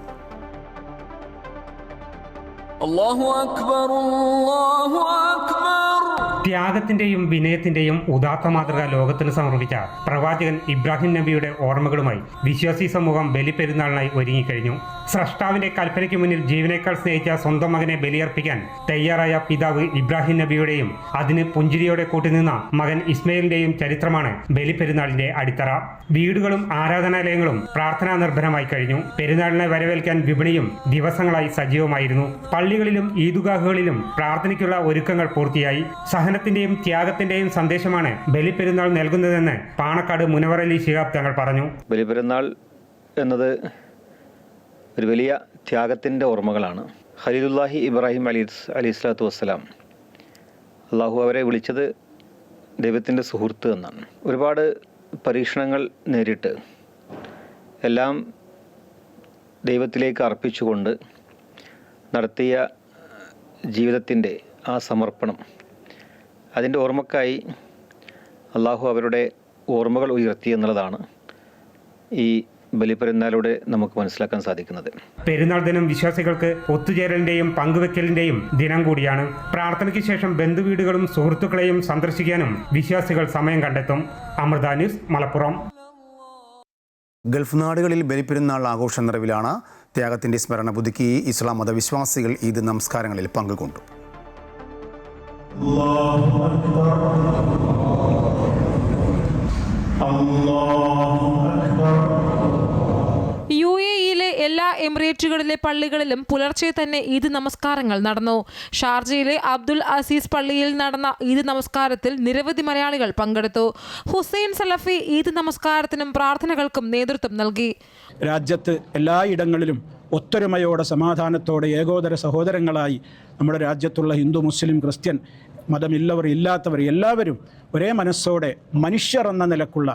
അല്ലാഹു അക്ബർ, അല്ലാഹു അക്ബർ. ത്യാഗത്തിന്റെയും വിനയത്തിന്റെയും ഉദാത്ത മാതൃക ലോകത്തിന് സമർപ്പിച്ച പ്രവാചകൻ ഇബ്രാഹിം നബിയുടെ ഓർമ്മകളുമായി വിശ്വാസി സമൂഹം ബലിപ്പെരുന്നാളിനായി ഒരുങ്ങിക്കഴിഞ്ഞു. സ്രഷ്ടാവിന്റെ കൽപ്പനയ്ക്ക് മുന്നിൽ ജീവനേക്കാൾ സ്നേഹിച്ച സ്വന്തം മകനെ ബലിയർപ്പിക്കാൻ തയ്യാറായ പിതാവ് ഇബ്രാഹിം നബിയുടെയും അതിന് പുഞ്ചിരിയോടെ കൂട്ടുനിന്ന മകൻ ഇസ്മയിലിന്റെയും ചരിത്രമാണ് ബലിപ്പെരുന്നാളിന്റെ അടിത്തറ. വീടുകളും ആരാധനാലയങ്ങളും പ്രാർത്ഥനാ നിർഭരമായി കഴിഞ്ഞു. പെരുന്നാളിനെ വരവേൽക്കാൻ വിപണിയും ദിവസങ്ങളായി സജീവമായിരുന്നു. പള്ളികളിലും ഈദ്ഗാഹുകളിലും പ്രാർത്ഥനയ്ക്കുള്ള ഒരുക്കങ്ങൾ പൂർത്തിയായി. സഹനത്തിന്റെയും ത്യാഗത്തിന്റെയും സന്ദേശമാണ് ബലിപ്പെരുന്നാൾ നൽകുന്നതെന്ന് പാണക്കാട് മുനവർ അലി ശിഹാബ് തങ്ങൾ പറഞ്ഞു. ബലിപ്പെരുന്നാൾ എന്നത് ഒരു വലിയ ത്യാഗത്തിൻ്റെ ഓർമ്മകളാണ്. ഖലീലുല്ലാഹി ഇബ്രാഹിം അലി സ്വലാത്തു വസ്സലാം, അള്ളാഹു അവരെ വിളിച്ചത് ദൈവത്തിൻ്റെ സുഹൃത്ത് എന്നാണ്. ഒരുപാട് പരീക്ഷണങ്ങൾ നേരിട്ട് എല്ലാം ദൈവത്തിലേക്ക് അർപ്പിച്ചുകൊണ്ട് നടത്തിയ ജീവിതത്തിൻ്റെ ആ സമർപ്പണം, അതിൻ്റെ ഓർമ്മക്കായി അള്ളാഹു അവരുടെ ഓർമ്മകൾ ഉയർത്തി എന്നുള്ളതാണ് ഈ ബലിപ്പെരുന്നാളിലൂടെ നമുക്ക് മനസ്സിലാക്കാൻ സാധിക്കുന്നത്. പെരുന്നാൾ ദിനം വിശ്വാസികൾക്ക് ഒത്തുചേരലിന്റെയും പങ്കുവെക്കലിന്റെയും ദിനം കൂടിയാണ്. പ്രാർത്ഥനയ്ക്ക് ശേഷം ബന്ധുവീടുകളും സുഹൃത്തുക്കളെയും സന്ദർശിക്കാനും വിശ്വാസികൾ സമയം കണ്ടെത്തും. അമൃത ന്യൂസ്, മലപ്പുറം. ഗൾഫ് നാടുകളിൽ ബലിപ്പെരുന്നാൾ ആഘോഷ നിറവിലാണ്. ത്യാഗത്തിന്റെ സ്മരണ പുതുക്കി ഇസ്ലാം മതവിശ്വാസികൾ ഈദ് നമസ്കാരങ്ങളിൽ പങ്കുകൊണ്ടു. UAE-യിലെ എല്ലാ എമിറേറ്റുകളിലെ പള്ളികളിലും പുലർച്ചെ തന്നെ ഈദ് നമസ്കാരങ്ങൾ നടന്നു. ഷാർജയിലെ അബ്ദുൽ അസീസ് പള്ളിയിൽ നടന്ന ഈദ് നമസ്കാരത്തിൽ നിരവധി മലയാളികൾ പങ്കെടുത്തു. ഹുസൈൻ സലഫി ഈദ് നമസ്കാരത്തിനും പ്രാർത്ഥനകൾക്കും നേതൃത്വം നൽകി. രാജ്യത്ത് എല്ലായിടങ്ങളിലും ഒത്തൊരുമയോടെ സമാധാനത്തോടെ ഏകോദര സഹോദരങ്ങളായി നമ്മുടെ രാജ്യത്തുള്ള ഹിന്ദു, മുസ്ലിം, ക്രിസ്ത്യൻ മതമില്ലവർ ഇല്ലാത്തവർ എല്ലാവരും ഒരേ മനസ്സോടെ മനുഷ്യർ എന്ന നിലക്കുള്ള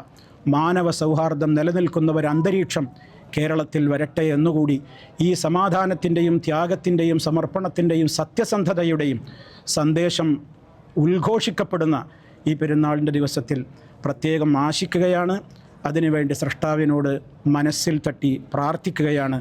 മാനവ സൗഹാർദ്ദം നിലനിൽക്കുന്ന ഒരു അന്തരീക്ഷം കേരളത്തിൽ വരട്ടെ എന്നുകൂടി ഈ സമാധാനത്തിൻ്റെയും ത്യാഗത്തിൻ്റെയും സമർപ്പണത്തിൻ്റെയും സത്യസന്ധതയുടെയും സന്ദേശം ഉദ്ഘോഷിക്കപ്പെടുന്ന ഈ പെരുന്നാളിൻ്റെ ദിവസത്തിൽ പ്രത്യേകം ആശിക്കുകയാണ്. അതിനുവേണ്ടി സ്രഷ്ടാവിനോട് മനസ്സിൽ തട്ടി പ്രാർത്ഥിക്കുകയാണ്.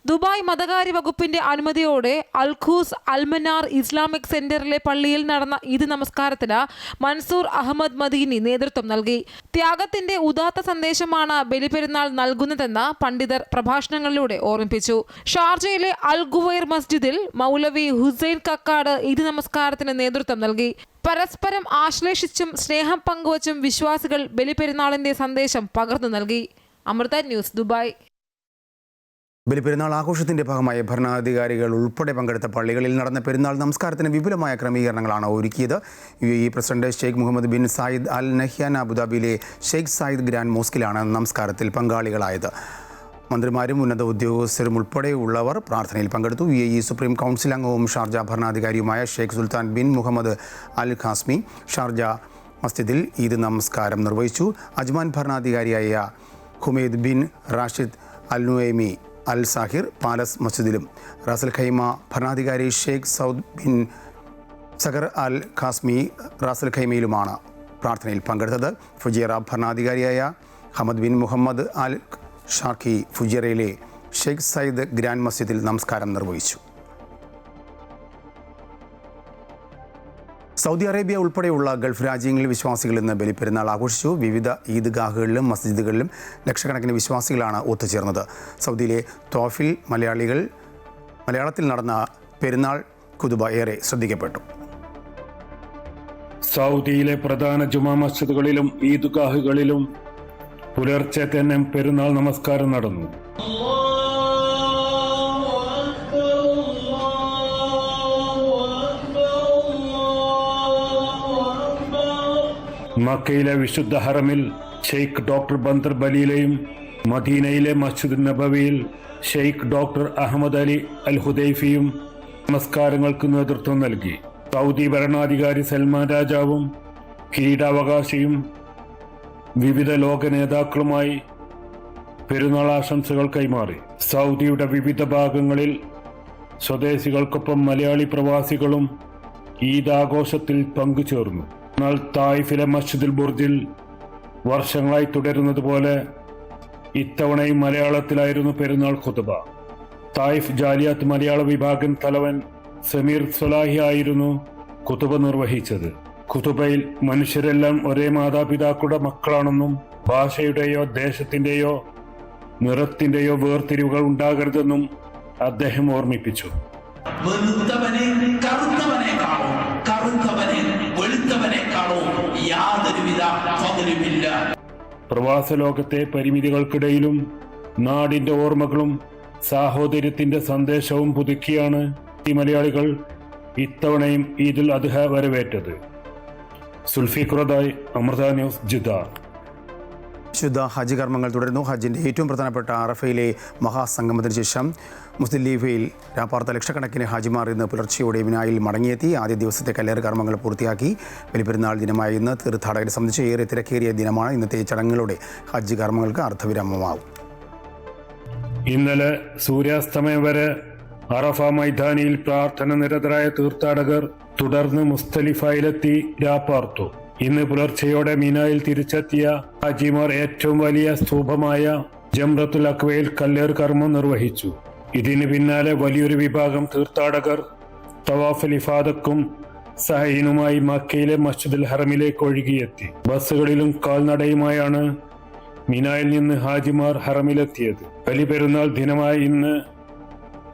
ദുബായ് മതകാര്യ വകുപ്പിന്റെ അനുമതിയോടെ അൽഖൂസ് അൽമനാർ ഇസ്ലാമിക് സെന്ററിലെ പള്ളിയിൽ നടന്ന ഈദ് നമസ്കാരത്തിന് മൻസൂർ അഹമ്മദ് മദീനി നേതൃത്വം നൽകി. ത്യാഗത്തിന്റെ ഉദാത്ത സന്ദേശമാണ് ബലിപ്പെരുന്നാൾ നൽകുന്നതെന്ന് പണ്ഡിതർ പ്രഭാഷണങ്ങളിലൂടെ ഓർമ്മിപ്പിച്ചു. ഷാർജയിലെ അൽ ഗുവൈർ മസ്ജിദിൽ മൗലവി ഹുസൈൻ കക്കാട് ഈദ് നമസ്കാരത്തിന് നേതൃത്വം നൽകി. പരസ്പരം ആശ്ലേഷിച്ചും സ്നേഹം പങ്കുവച്ചും വിശ്വാസികൾ ബലിപ്പെരുന്നാളിന്റെ സന്ദേശം പകർന്നു നൽകി. Amrita news, Dubai. ബലിപ്പെരുന്നാൾ ആഘോഷത്തിന്റെ ഭാഗമായി ഭരണാധികാരികൾ ഉൾപ്പെടെ പങ്കെടുത്ത പള്ളികളിൽ നടന്ന പെരുന്നാൾ നമസ്കാരത്തിന് വിപുലമായ ക്രമീകരണങ്ങളാണ് ഒരുക്കിയത്. UAE president Sheikh Mohammed bin Zayed Al Nahyan അബുദാബിയിലെ ഷെയ്ഖ് സായിദ് ഗ്രാൻഡ് മോസ്കിലാണ് നമസ്കാരത്തിൽ പങ്കാളികളായത്. മന്ത്രിമാരും ഉന്നത ഉദ്യോഗസ്ഥരും ഉൾപ്പെടെയുള്ളവർ പ്രാർത്ഥനയിൽ പങ്കെടുത്തു. UAE സുപ്രീം കൗൺസിൽ അംഗവും ഷാർജ ഭരണാധികാരിയുമായ Sheikh Sultan bin Mohammed Al Qasimi Sharjah മസ്ജിദിൽ ഈദ് നമസ്കാരം നിർവഹിച്ചു. അജ്മാൻ ഭരണാധികാരിയായ Humaid bin Rashid Al Nuaimi Al Zahir Palace മസ്ജിദിലും റാസൽ ഖൈമ ഭരണാധികാരി Sheikh Saud bin Saqr Al Qasimi Ras al ഖൈമയിലുമാണ് പ്രാർത്ഥനയിൽ പങ്കെടുത്തത്. ഫുജിയറ ഭരണാധികാരിയായ Hamad bin Mohammed Al Sharqi ഫുജിയറയിലെ ഷെയ്ഖ് സയ്യിദ് ഗ്രാൻഡ് മസ്ജിദിൽ നമസ്കാരം നിർവഹിച്ചു. സൗദി അറേബ്യ ഉൾപ്പെടെയുള്ള ഗൾഫ് രാജ്യങ്ങളിൽ വിശ്വാസികൾ ഇന്ന് ബലിപ്പെരുന്നാൾ ആഘോഷിച്ചു. വിവിധ ഈദ്ഗാഹുകളിലും മസ്ജിദുകളിലും ലക്ഷക്കണക്കിന് വിശ്വാസികളാണ് ഒത്തുചേർന്നത്. സൗദിയിലെ തോഫിൽ മലയാളത്തിൽ നടന്ന പെരുന്നാൾ ഖുതുബ ഏറെ ശ്രദ്ധിക്കപ്പെട്ടു. സൗദിയിലെ പ്രധാന ജുമാ മസ്ജിദുകളിലും ഈദ്ഗാഹുകളിലും പുലർച്ചെ തന്നെ പെരുന്നാൾ നമസ്കാരം നടന്നു. മക്കയിലെ വിശുദ്ധ ഹറമിൽ ഷെയ്ഖ് ഡോക്ടർ ബന്ദർ ബലിയിലെയും മദീനയിലെ മസ്ജിദ് നബവിയിൽ ഷെയ്ഖ് ഡോക്ടർ അഹമ്മദ് അലി അൽ ഹുദൈഫിയും നമസ്കാരങ്ങൾക്ക് നേതൃത്വം നൽകി. സൗദി ഭരണാധികാരി സൽമാൻ രാജാവും കിരീടാവകാശിയും വിവിധ ലോക നേതാക്കളുമായി പെരുന്നാൾ ആശംസകൾ കൈമാറി. സൗദിയുടെ വിവിധ ഭാഗങ്ങളിൽ സ്വദേശികൾക്കൊപ്പം മലയാളി പ്രവാസികളും ഈദ് ആഘോഷത്തിൽ പങ്കുചേർന്നു. എന്നാൽ തായിഫിലെ മസ്ജിദുൽ ബുർജിൽ വർഷങ്ങളായി തുടരുന്നത് പോലെ ഇത്തവണയും മലയാളത്തിലായിരുന്നു പെരുന്നാൾ ഖുതുബ. തായിഫ് ജാലിയാത്ത് മലയാള വിഭാഗം തലവൻ സമീർ സൊലാഹി ആയിരുന്നു ഖുതുബ നിർവഹിച്ചത്. ഖുതുബയിൽ മനുഷ്യരെല്ലാം ഒരേ മാതാപിതാക്കളുടെ മക്കളാണെന്നും ഭാഷയുടെയോ ദേശത്തിന്റെയോ നിറത്തിന്റെയോ വേർതിരിവുകൾ ഉണ്ടാകരുതെന്നും അദ്ദേഹം ഓർമ്മിപ്പിച്ചു. വെളുത്തവനെ കറുത്തവനേക്കാളോ കറുത്തവനെ വെളുത്തവനേക്കാളോ യാതൊരുവിധ ഫضലുമില്ല. പ്രവാസ ലോകത്തെ പരിമിതികൾക്കിടയിലും നാടിന്റെ ഓർമ്മകളും സാഹോദര്യത്തിന്റെ സന്ദേശവും പുതുക്കിയാണ് ഈ മലയാളികൾ ഇത്തവണയും ഈദുൽ അദ്ഹ വരവേറ്റത്. സുൽഫിഖുറദായ്, അമൃത ന്യൂസ്, ജിദ്ദ. ശുദ്ധ ഹജ്ജ് കർമ്മങ്ങൾ തുടരുന്നു. ഹജ്ജിൻ്റെ ഏറ്റവും പ്രധാനപ്പെട്ട അറഫയിലെ മഹാസംഗമത്തിന് ശേഷം മുസ്ദലിഫയിൽ രാപ്പാർത്ത ലക്ഷക്കണക്കിന് ഹാജിമാർ ഇന്ന് പുലർച്ചെയോടെ മിനായിൽ മടങ്ങിയെത്തി. ആദ്യ ദിവസത്തെ കല്ലേറ് കർമ്മങ്ങൾ പൂർത്തിയാക്കി. ബലിപെരുന്നാൾ ദിനമായ ഇന്ന് തീർത്ഥാടകരെ സംബന്ധിച്ച് ഏറെ തിരക്കേറിയ ദിനമാണ്. ഇന്നത്തെ ചടങ്ങുകളുടെ ഹജ്ജ് കർമ്മങ്ങൾക്ക് അർത്ഥവിരാമമാവും. ഇന്നലെ സൂര്യാസ്തമയം വരെ അറഫ മൈതാനിയിൽ പ്രാർത്ഥന നിരതരായ തീർത്ഥാടകർ തുടർന്ന് മുസ്ദലിഫയിലെത്തി രാപ്പാർത്തു. ഇന്ന് പുലർച്ചെയോടെ മിനായിൽ തിരിച്ചെത്തിയ ഹാജിമാർ ഏറ്റവും വലിയ സ്തൂപമായ ജംറത്തുൽ അക്വയിൽ കല്ലേറ് കർമ്മം നിർവഹിച്ചു. ഇതിന് പിന്നാലെ വലിയൊരു വിഭാഗം തീർത്ഥാടകർ തവാഫുൽ ഇഫാദക്കും സഹീനുമായി മക്കയിലെ മസ്ജിദുൽ ഹറമിലേക്ക് ഒഴുകിയെത്തി. ബസ്സുകളിലും കാൽനടയുമായാണ് മിനായിൽ നിന്ന് ഹാജിമാർ ഹറമിലെത്തിയത്. ബലിപെരുന്നാൾ ദിനമായ ഇന്ന്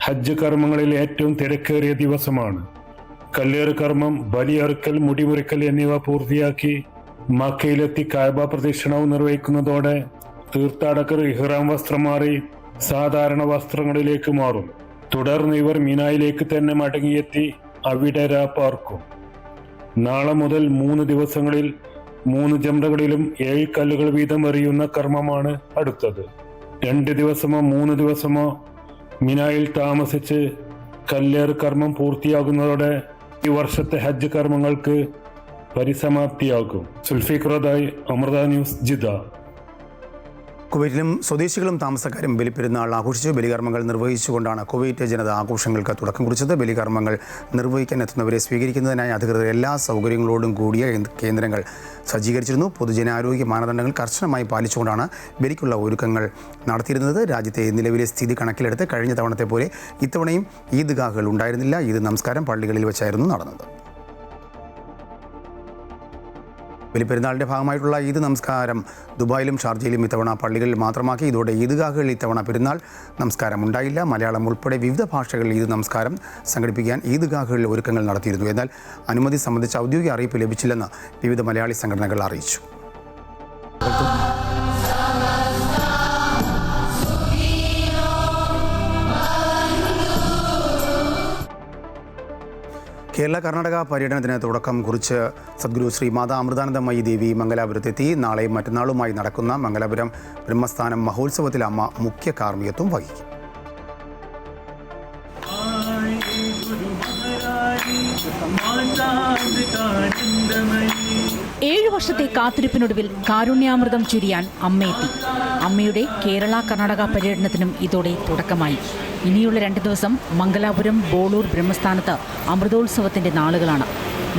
ഹജ്ജ് കർമ്മങ്ങളിൽ ഏറ്റവും തിരക്കേറിയ ദിവസമാണ്. കല്ലേറ് കർമ്മം, ബലിയറുക്കൽ, മുടിമുറിക്കൽ എന്നിവ പൂർത്തിയാക്കി മക്കയിലെത്തി കഅബ പ്രദക്ഷിണവും നിർവഹിക്കുന്നതോടെ തീർത്ഥാടകർ ഇഹ്റാം വസ്ത്രം മാറി സാധാരണ വസ്ത്രങ്ങളിലേക്ക് മാറും. തുടർന്ന് ഇവർ മിനായിലേക്ക് തന്നെ മടങ്ങിയെത്തി അവിടെ രാപ്പാർക്കും. നാളെ മുതൽ 3 ദിവസങ്ങളിൽ 3 ജംറകളിലും 7 കല്ലുകൾ വീതം എറിയുന്ന കർമ്മമാണ് അടുത്തത്. 2 ദിവസമോ 3 ദിവസമോ മിനായിൽ താമസിച്ച് കല്ലേറ് കർമ്മം പൂർത്തിയാകുന്നതോടെ ഈ വർഷത്തെ ഹജ്ജ് കർമ്മങ്ങൾക്ക് പരിസമാപ്തിയാകും. സുൽഫിഖുറദായ്, അമൃത ന്യൂസ്, ജിദ്ദ. കുവൈറ്റിലും സ്വദേശികളും താമസക്കാരും ബലിപ്പെരുന്നാൾ ആഘോഷിച്ചു. ബലികർമ്മങ്ങൾ നിർവഹിച്ചുകൊണ്ടാണ് കുവൈറ്റ് ജനത ആഘോഷങ്ങൾക്ക് തുടക്കം കുറിച്ചത്. ബലികർമ്മങ്ങൾ നിർവഹിക്കാൻ എത്തുന്നവരെ സ്വീകരിക്കുന്നതിനായി അധികൃതർ എല്ലാ സൗകര്യങ്ങളോടും കൂടിയ കേന്ദ്രങ്ങൾ സജ്ജീകരിച്ചിരുന്നു. പൊതുജനാരോഗ്യ മാനദണ്ഡങ്ങൾ കർശനമായി പാലിച്ചുകൊണ്ടാണ് ബലിക്കുള്ള ഒരുക്കങ്ങൾ നടത്തിയിരുന്നത്. രാജ്യത്തെ നിലവിലെ സ്ഥിതി കണക്കിലെടുത്ത് കഴിഞ്ഞ തവണത്തെ പോലെ ഇത്തവണയും ഈദ്ഗാഹുകൾ ഉണ്ടായിരുന്നില്ല. ഈദ് നമസ്കാരം പള്ളികളിൽ വെച്ചായിരുന്നു നടന്നത്. ബലിപ്പെരുന്നാളിൻ്റെ ഭാഗമായിട്ടുള്ള ഈദ് നമസ്കാരം ദുബായിലും ഷാർജയിലും ഇത്തവണ പള്ളികളിൽ മാത്രമാക്കി. ഇതോടെ ഈദ്ഗാഹുകളിൽ ഇത്തവണ പെരുന്നാൾ നമസ്കാരം ഉണ്ടായില്ല. മലയാളം ഉൾപ്പെടെ വിവിധ ഭാഷകളിൽ ഈദ് നമസ്കാരം സംഘടിപ്പിക്കാൻ ഈദ്ഗാഹുകളിൽ ഒരുക്കങ്ങൾ നടത്തിയിരുന്നു. എന്നാൽ അനുമതി സംബന്ധിച്ച ഔദ്യോഗിക അറിയിപ്പ് ലഭിച്ചില്ലെന്ന് വിവിധ മലയാളി സംഘടനകൾ അറിയിച്ചു. കേരള കർണാടക പര്യടനത്തിന് തുടക്കം കുറിച്ച് സദ്ഗുരു ശ്രീ മാതാ അമൃതാനന്ദമയി ദേവി മംഗലാപുരത്തെത്തി. നാളെയും മറ്റന്നാളുമായി നടക്കുന്ന മംഗലാപുരം ബ്രഹ്മസ്ഥാനം മഹോത്സവത്തിൽ അമ്മ മുഖ്യ കാർമ്മികത്വം വഹിക്കും. ഏഴു വർഷത്തെ കാത്തിരിപ്പിനൊടുവിൽ കാരുണ്യാമൃതം ചുരിയാൻ അമ്മയെത്തി. അമ്മയുടെ കേരള കർണാടക പര്യടനത്തിനും ഇതോടെ തുടക്കമായി. ഇനിയുള്ള 2 ദിവസം മംഗലാപുരം ബോളൂർ ബ്രഹ്മസ്ഥാനത്ത് അമൃതോത്സവത്തിന്റെ നാളുകളാണ്.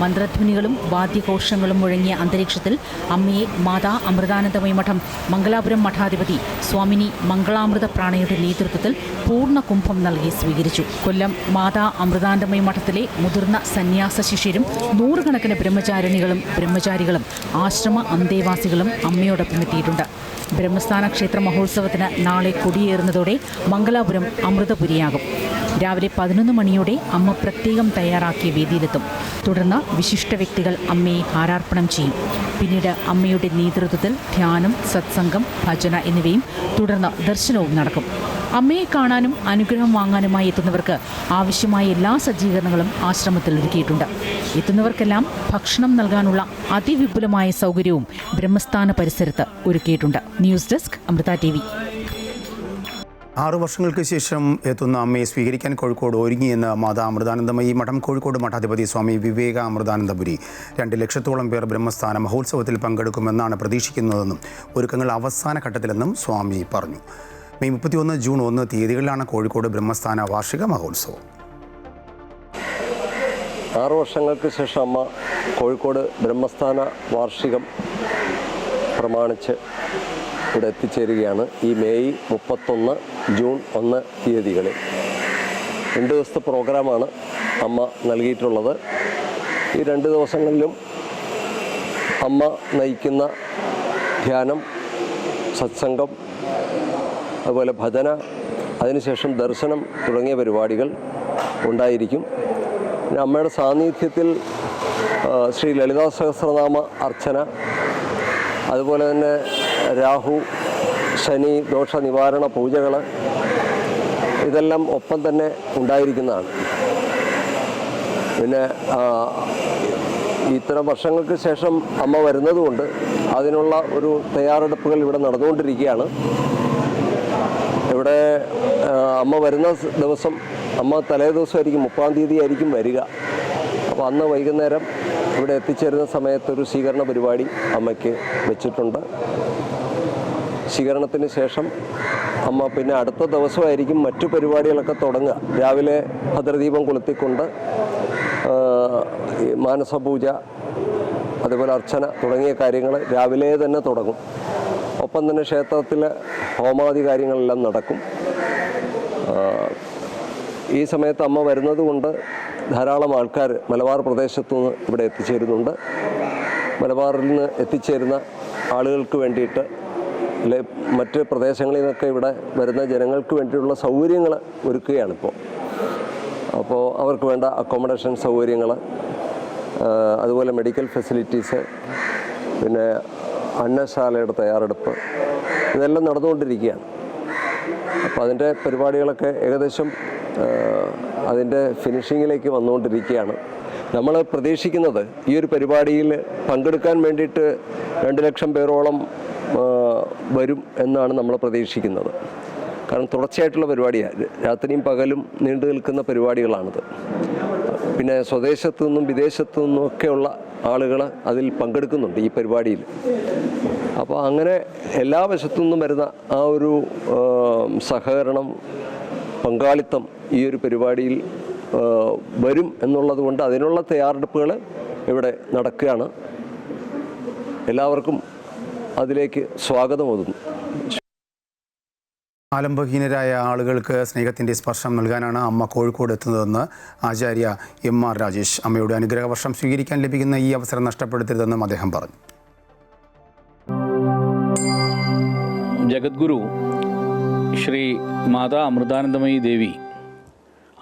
മന്ത്രധ്വനികളും വാദ്യഘോഷങ്ങളും മുഴങ്ങിയ അന്തരീക്ഷത്തിൽ അമ്മയെ മാതാ അമൃതാനന്ദമയി മഠം മംഗലാപുരം മഠാധിപതി സ്വാമിനി മംഗളാമൃത പ്രാണയുടെ നേതൃത്വത്തിൽ പൂർണ്ണ കുംഭം നൽകി സ്വീകരിച്ചു. കൊല്ലം മാതാ അമൃതാനന്ദമയി മഠത്തിലെ മുതിർന്ന സന്യാസ ശിഷ്യരും 100 കണക്കിന് ബ്രഹ്മചാരിണികളും ബ്രഹ്മചാരികളും ആശ്രമ അന്തേവാസികളും അമ്മയോടൊപ്പം എത്തിയിട്ടുണ്ട്. ബ്രഹ്മസ്ഥാന ക്ഷേത്ര മഹോത്സവത്തിന് നാളെ കൊടിയേറുന്നതോടെ മംഗലാപുരം അമൃതപുരിയാകും. രാവിലെ 11 മണിയോടെ അമ്മ പ്രത്യേകം തയ്യാറാക്കിയ വേദിയിലെത്തും. തുടർന്ന് വിശിഷ്ട വ്യക്തികൾ അമ്മയെ ഹാരാർപ്പണം ചെയ്യും. പിന്നീട് അമ്മയുടെ നേതൃത്വത്തിൽ ധ്യാനം, സത്സംഗം, ഭജന എന്നിവയും തുടർന്ന് ദർശനവും നടക്കും. അമ്മയെ കാണാനും അനുഗ്രഹം വാങ്ങാനുമായി എത്തുന്നവർക്ക് ആവശ്യമായ എല്ലാ സജ്ജീകരണങ്ങളും ആശ്രമത്തിൽ ഒരുക്കിയിട്ടുണ്ട്. എത്തുന്നവർക്കെല്ലാം ഭക്ഷണം നൽകാനുള്ള അതിവിപുലമായ സൗകര്യവും ബ്രഹ്മസ്ഥാന പരിസരത്ത് ഒരുക്കിയിട്ടുണ്ട്. News desk, Amrita TV. 6 വർഷങ്ങൾക്ക് ശേഷം എത്തുന്ന അമ്മയെ സ്വീകരിക്കാൻ കോഴിക്കോട് ഒരുങ്ങിയെന്ന് മാതാ അമൃതാനന്ദമയി മഠം. കോഴിക്കോട് മഠാധിപതി സ്വാമി വിവേക അമൃതാനന്ദപുരി 2 ലക്ഷത്തോളം പേർ ബ്രഹ്മസ്ഥാന മഹോത്സവത്തിൽ പങ്കെടുക്കുമെന്നാണ് പ്രതീക്ഷിക്കുന്നതെന്നും ഒരുക്കങ്ങൾ അവസാന ഘട്ടത്തിലെന്നും സ്വാമി പറഞ്ഞു. മെയ് 31, ജൂൺ 1 തീയതികളിലാണ് കോഴിക്കോട് ബ്രഹ്മസ്ഥാന വാർഷിക മഹോത്സവം. 6 വർഷങ്ങൾക്ക് ശേഷം അമ്മ കോഴിക്കോട് ബ്രഹ്മസ്ഥാന വാർഷികം പ്രമാണിച്ച് ഇവിടെ എത്തിച്ചേരുകയാണ്. ഈ മെയ് 31, ജൂൺ 1 തീയതികളിൽ 2 ദിവസത്തെ പ്രോഗ്രാമാണ് അമ്മ നൽകിയിട്ടുള്ളത്. ഈ 2 ദിവസങ്ങളിലും അമ്മ നയിക്കുന്ന ധ്യാനം, സത്സംഗം, അതുപോലെ ഭജന, അതിനുശേഷം ദർശനം തുടങ്ങിയ പരിപാടികൾ ഉണ്ടായിരിക്കും. പിന്നെ അമ്മയുടെ സാന്നിധ്യത്തിൽ ശ്രീ ലളിതാ സഹസ്രനാമ അർച്ചന, അതുപോലെ തന്നെ രാഹു ശനി ദോഷ നിവാരണ പൂജകൾ, ഇതെല്ലാം ഒപ്പം തന്നെ ഉണ്ടായിരിക്കുന്നതാണ്. പിന്നെ ഇത്തരം വർഷങ്ങൾക്ക് ശേഷം അമ്മ വരുന്നതുകൊണ്ട് അതിനുള്ള ഒരു തയ്യാറെടുപ്പുകൾ ഇവിടെ നടന്നുകൊണ്ടിരിക്കുകയാണ്. ഇവിടെ അമ്മ വരുന്ന ദിവസം, അമ്മ തലേ ദിവസമായിരിക്കും 30-ാം തീയതി ആയിരിക്കും വരിക. അപ്പോൾ അന്ന് വൈകുന്നേരം ഇവിടെ എത്തിച്ചേരുന്ന സമയത്തൊരു സ്വീകരണ പരിപാടി അമ്മയ്ക്ക് വെച്ചിട്ടുണ്ട്. സ്വീകരണത്തിന് ശേഷം അമ്മ പിന്നെ അടുത്ത ദിവസമായിരിക്കും മറ്റു പരിപാടികളൊക്കെ തുടങ്ങുക. രാവിലെ ഭദ്രദീപം കൊളുത്തിക്കൊണ്ട് മാനസപൂജ, അതുപോലെ അർച്ചന തുടങ്ങിയ കാര്യങ്ങൾ രാവിലെ തന്നെ തുടങ്ങും. ഒപ്പം തന്നെ ക്ഷേത്രത്തിൽ ഹോമാദി കാര്യങ്ങളെല്ലാം നടക്കും. ഈ സമയത്ത് അമ്മ വരുന്നത് കൊണ്ട് ധാരാളം ആൾക്കാർ മലബാർ പ്രദേശത്തു നിന്ന് ഇവിടെ എത്തിച്ചേരുന്നുണ്ട്. മലബാറിൽ നിന്ന് എത്തിച്ചേരുന്ന ആളുകൾക്ക് വേണ്ടിയിട്ട് മറ്റ് പ്രദേശങ്ങളിൽ നിന്നൊക്കെ ഇവിടെ വരുന്ന ജനങ്ങൾക്ക് വേണ്ടിയുള്ള സൗകര്യങ്ങൾ ഒരുക്കുകയാണിപ്പോൾ. അപ്പോൾ അവർക്ക് വേണ്ട അക്കോമഡേഷൻ സൗകര്യങ്ങൾ, അതുപോലെ മെഡിക്കൽ ഫെസിലിറ്റീസ്, പിന്നെ അന്നശാലയുടെ തയ്യാറെടുപ്പ്, ഇതെല്ലാം നടന്നുകൊണ്ടിരിക്കുകയാണ്. അപ്പോൾ അതിൻ്റെ പരിപാടികളൊക്കെ ഏകദേശം അതിൻ്റെ ഫിനിഷിങ്ങിലേക്ക് വന്നുകൊണ്ടിരിക്കുകയാണ്. നമ്മൾ പ്രതീക്ഷിക്കുന്നത് ഈ ഒരു പരിപാടിയിൽ പങ്കെടുക്കാൻ വേണ്ടിയിട്ട് 2 ലക്ഷം പേരോളം വരും എന്നാണ് നമ്മൾ പ്രതീക്ഷിക്കുന്നത്. കാരണം തുടർച്ചയായിട്ടുള്ള പരിപാടിയാണ്, രാത്രിയും പകലും നീണ്ടു നിൽക്കുന്ന പരിപാടികളാണിത്. പിന്നെ സ്വദേശത്തു നിന്നും വിദേശത്തു നിന്നും ഒക്കെയുള്ള ആളുകൾ അതിൽ പങ്കെടുക്കുന്നുണ്ട് ഈ പരിപാടിയിൽ. അപ്പോൾ അങ്ങനെ എല്ലാ വശത്തു നിന്നും വരുന്ന ആ ഒരു സഹകരണം, പങ്കാളിത്തം ഈ ഒരു പരിപാടിയിൽ വരും എന്നുള്ളത് കൊണ്ട് അതിനുള്ള തയ്യാറെടുപ്പുകൾ ഇവിടെ നടക്കുകയാണ്. എല്ലാവർക്കും അതിലേക്ക് സ്വാഗതം ഓതുന്നു. ആലംബഹീനരായ ആളുകൾക്ക് സ്നേഹത്തിൻ്റെ സ്പർശം നൽകാനാണ് അമ്മ കോഴിക്കോട് എത്തുന്നതെന്ന് ആചാര്യ M.R. രാജേഷ്. അമ്മയുടെ അനുഗ്രഹവർഷം സ്വീകരിക്കാൻ ലഭിക്കുന്ന ഈ അവസരം നഷ്ടപ്പെടുത്തരുതെന്നും അദ്ദേഹം പറഞ്ഞു. ജഗദ്ഗുരു ശ്രീ മാതാ അമൃതാനന്ദമയി ദേവി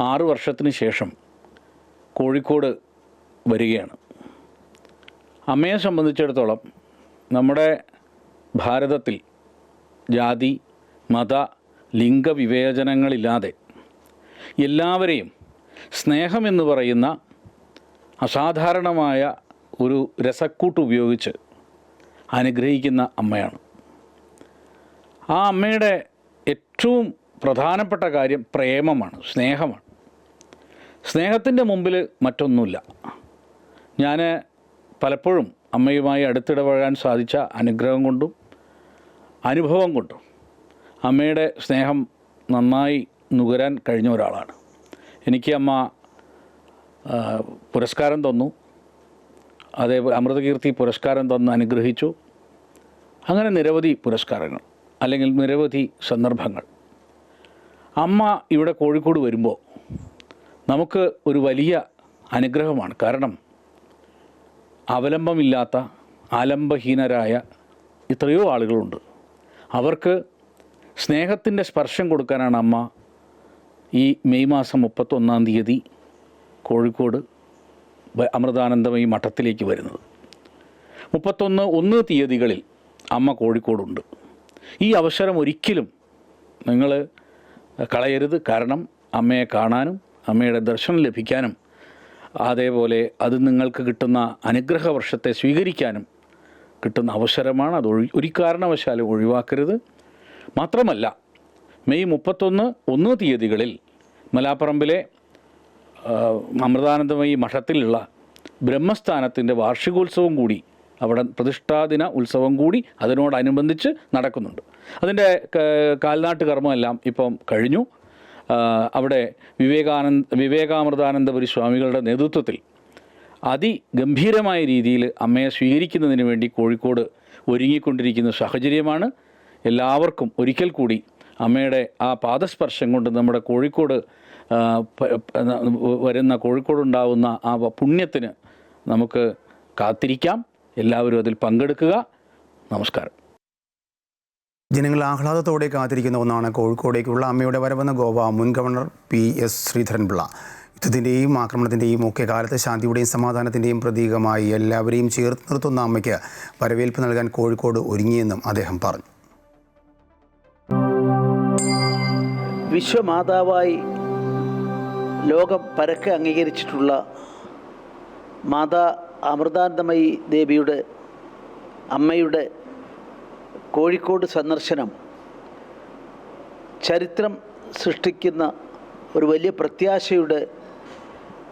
6 വർഷത്തിന് ശേഷം കോഴിക്കോട് വരികയാണ്. അമ്മയെ സംബന്ധിച്ചിടത്തോളം നമ്മുടെ ഭാരതത്തിൽ ജാതി, മത, ലിംഗവിവേചനങ്ങളില്ലാതെ എല്ലാവരെയും സ്നേഹമെന്ന് പറയുന്ന അസാധാരണമായ ഒരു രസക്കൂട്ട് ഉപയോഗിച്ച് അനുഗ്രഹിക്കുന്ന അമ്മയാണ്. ആ അമ്മയുടെ ഏറ്റവും പ്രധാനപ്പെട്ട കാര്യം പ്രേമമാണ്, സ്നേഹമാണ്. സ്നേഹത്തിൻ്റെ മുമ്പിൽ മറ്റൊന്നുമില്ല. ഞാൻ പലപ്പോഴും അമ്മയുമായി അടുത്തിടപഴകാൻ സാധിച്ച അനുഗ്രഹം കൊണ്ടും അനുഭവം കൊണ്ടും അമ്മയുടെ സ്നേഹം നന്നായി നുകരാൻ കഴിഞ്ഞ ഒരാളാണ്. എനിക്ക് അമ്മ പുരസ്കാരം തന്നു, അതേപോലെ അമൃതകീർത്തി പുരസ്കാരം തന്ന് അനുഗ്രഹിച്ചു. അങ്ങനെ നിരവധി പുരസ്കാരങ്ങൾ, അല്ലെങ്കിൽ നിരവധി സന്ദർഭങ്ങൾ. അമ്മ ഇവിടെ കോഴിക്കോട് വരുമ്പോൾ നമുക്ക് ഒരു വലിയ അനുഗ്രഹമാണ്. കാരണം അവലംബമില്ലാത്ത, ആലംബഹീനരായ എത്രയോ ആളുകളുണ്ട്. അവർക്ക് സ്നേഹത്തിൻ്റെ സ്പർശം കൊടുക്കാനാണ് അമ്മ ഈ മെയ് മാസം 31-ാം തീയതി കോഴിക്കോട് അമൃതാനന്ദമയി മഠത്തിലേക്ക് വരുന്നത്. 31 തീയതികളിൽ അമ്മ കോഴിക്കോടുണ്ട്. ഈ അവസരം ഒരിക്കലും നിങ്ങൾ കളയരുത്. കാരണം അമ്മയെ കാണാനും അമ്മയുടെ ദർശനം ലഭിക്കാനും, അതേപോലെ അത് നിങ്ങൾക്ക് കിട്ടുന്ന അനുഗ്രഹ വർഷത്തെ സ്വീകരിക്കാനും കിട്ടുന്ന അവസരമാണ്. അത് ഒരു കാരണവശാലും ഒഴിവാക്കരുത്. മാത്രമല്ല, മെയ് 31 തീയതികളിൽ മലാപ്പറമ്പിലെ അമൃതാനന്ദമയി മഠത്തിലുള്ള ബ്രഹ്മസ്ഥാനത്തിൻ്റെ വാർഷികോത്സവം കൂടി, അവിടെ പ്രതിഷ്ഠാദിന ഉത്സവം കൂടി അതിനോടനുബന്ധിച്ച് നടക്കുന്നുണ്ട്. അതിൻ്റെ കാൽനാട്ട് കർമ്മമെല്ലാം ഇപ്പം കഴിഞ്ഞു. അവിടെ വിവേകാമൃതാനന്ദപുരി സ്വാമികളുടെ നേതൃത്വത്തിൽ അതിഗംഭീരമായ രീതിയിൽ അമ്മയെ സ്വീകരിക്കുന്നതിന് വേണ്ടി കോഴിക്കോട് ഒരുങ്ങിക്കൊണ്ടിരിക്കുന്ന സാഹചര്യമാണ്. എല്ലാവർക്കും ഒരിക്കൽ കൂടി അമ്മയുടെ ആ പാദസ്പർശം കൊണ്ട് നമ്മുടെ കോഴിക്കോട് കോഴിക്കോടുണ്ടാവുന്ന ആ പുണ്യത്തിന് നമുക്ക് കാത്തിരിക്കാം. എല്ലാവരും അതിൽ പങ്കെടുക്കുക. നമസ്കാരം. ജനങ്ങൾ ആഹ്ലാദത്തോടെ കാത്തിരിക്കുന്ന ഒന്നാണ് കോഴിക്കോടേക്കുള്ള അമ്മയുടെ വരവെന്ന് ഗോവ മുൻ ഗവർണർ PS ശ്രീധരൻപിള്ള. യുദ്ധത്തിൻ്റെയും ആക്രമണത്തിൻ്റെയും ഒക്കെ കാലത്ത് ശാന്തിയുടെയും സമാധാനത്തിൻ്റെയും പ്രതീകമായി എല്ലാവരെയും ചേർത്ത് നിർത്തുന്ന അമ്മയ്ക്ക് വരവേൽപ്പ് നൽകാൻ കോഴിക്കോട് ഒരുങ്ങിയെന്നും അദ്ദേഹം പറഞ്ഞു. വിശ്വമാതാവായി ലോകം പരക്കെ അംഗീകരിച്ചിട്ടുള്ള മാതാ അമൃതാനന്ദമയി ദേവിയുടെ അമ്മയുടെ കോഴിക്കോട് സന്ദർശനം ചരിത്രം സൃഷ്ടിക്കുന്ന ഒരു വലിയ പ്രത്യാശയുടെ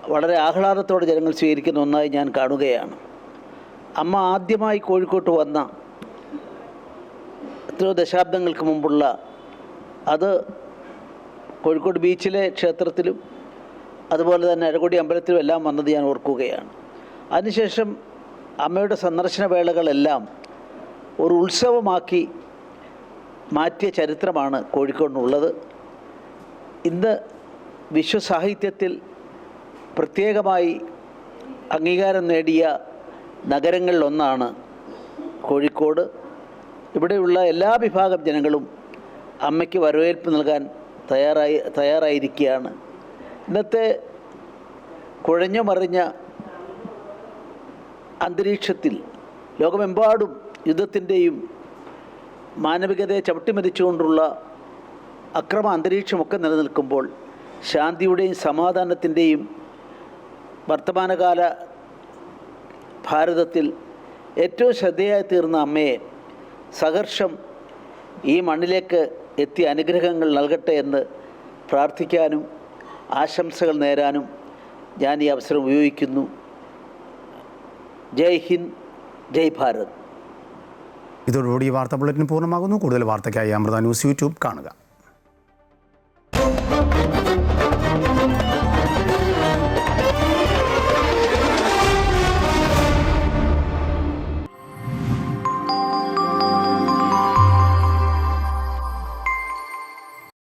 വളരെ ആഹ്ലാദത്തോടെ ജനങ്ങൾ സ്വീകരിക്കുന്ന ഒന്നായി ഞാൻ കാണുകയാണ്. അമ്മ ആദ്യമായി കോഴിക്കോട്ട് വന്ന എത്രയോ ദശാബ്ദങ്ങൾക്ക് മുമ്പുള്ള അത് കോഴിക്കോട് ബീച്ചിലെ ക്ഷേത്രത്തിലും അതുപോലെ തന്നെ അഴകൊടി അമ്പലത്തിലും എല്ലാം വന്നത് ഞാൻ ഓർക്കുകയാണ്. അതിനുശേഷം അമ്മയുടെ സന്ദർശന വേളകളെല്ലാം ഒരു ഉത്സവമാക്കി മാറ്റിയ ചരിത്രമാണ് കോഴിക്കോടിനുള്ളത്. ഇന്ന് വിശ്വസാഹിത്യത്തിൽ പ്രത്യേകമായി അംഗീകാരം നേടിയ നഗരങ്ങളിലൊന്നാണ് കോഴിക്കോട്. ഇവിടെയുള്ള എല്ലാ വിഭാഗം ജനങ്ങളും അമ്മയ്ക്ക് വരവേൽപ്പ് നൽകാൻ തയ്യാറായിരിക്കുകയാണ്. ഇന്നത്തെ കുഴഞ്ഞു മറിഞ്ഞ അന്തരീക്ഷത്തിൽ ലോകമെമ്പാടും യുദ്ധത്തിൻ്റെയും മാനവികതയെ ചവിട്ടിമരിച്ചുകൊണ്ടുള്ള അക്രമ അന്തരീക്ഷമൊക്കെ നിലനിൽക്കുമ്പോൾ ശാന്തിയുടെയും സമാധാനത്തിൻ്റെയും വർത്തമാനകാല ഭാരതത്തിൽ ഏറ്റവും ശ്രദ്ധേയമായി തീർന്ന അമ്മയെ സഹർഷം ഈ മണ്ണിലേക്ക് എത്തി അനുഗ്രഹങ്ങൾ നൽകട്ടെ എന്ന് പ്രാർത്ഥിക്കാനും ആശംസകൾ നേരാനും ഞാൻ ഈ അവസരം ഉപയോഗിക്കുന്നു. ജയ് ഹിന്ദ്, ജയ് ഭാരത്. ഇതോടുകൂടി വാർത്താ ബുള്ളറ്റിൻ പൂർണ്ണമാകുന്നു. കൂടുതൽ വാർത്തയ്ക്കായി അമൃത ന്യൂസ് യൂട്യൂബ് കാണുക.